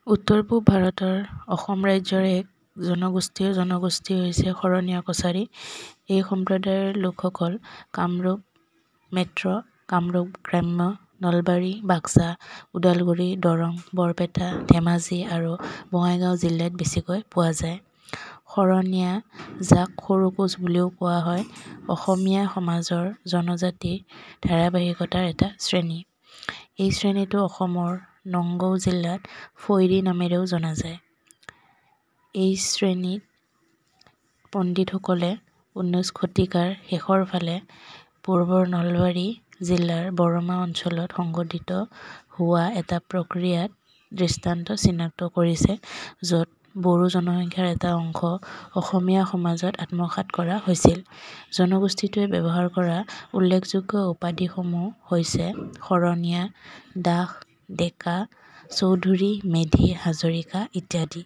উত্তৰ-পূব ভাৰতৰ অসম ৰাজ্যৰ এক জনগোষ্ঠী হৈছে শৰণীয়া কছাৰী। এই সম্প্ৰদায়ৰ লোকসকল কামৰূপ মেট্ৰ', কামৰূপ গ্ৰাম্য, নলবাৰী, বাক্সা, ওদালগুৰি, দৰং, বৰপেটা, ধেমাজি আৰু বঙাইগাঁও জিলাত বেছিকৈ পোৱা যায়। শৰণীয়া, যাক সৰু কোচ বুলিও কোৱা হয়, অসমীয়া সমাজৰ জনজাতিৰ ধাৰাবাহিকতাৰ এটা শ্ৰেণী। এই শ্ৰেণীটো অসমৰ নগাঁও জিলাত ফৈৰী নামেৰেও জনা যায়। এই শ্ৰেণীত পণ্ডিতসকলে 19 শতিকাৰ শেষৰ ফালে পূৰ্বৰ নলবাৰী জিলাৰ বৰমা অঞ্চলত সংঘটিত হোৱা এটা প্ৰক্ৰিয়াত দৃষ্টান্ত চিনাক্ত কৰিছে, য'ত বড়ো জনসংখ্যাৰ এটা অংশ অসমীয়া সমাজত আত্মসাৎ কৰা হৈছিল। জনগোষ্ঠীটোৱে ব্যৱহাৰ কৰা উল্লেখযোগ্য উপাধিসমূহ হৈছে শৰণীয়া, দাস, ডেকা, চৌধুৰী, মেধি, হাজৰিকা ইত্যাদি।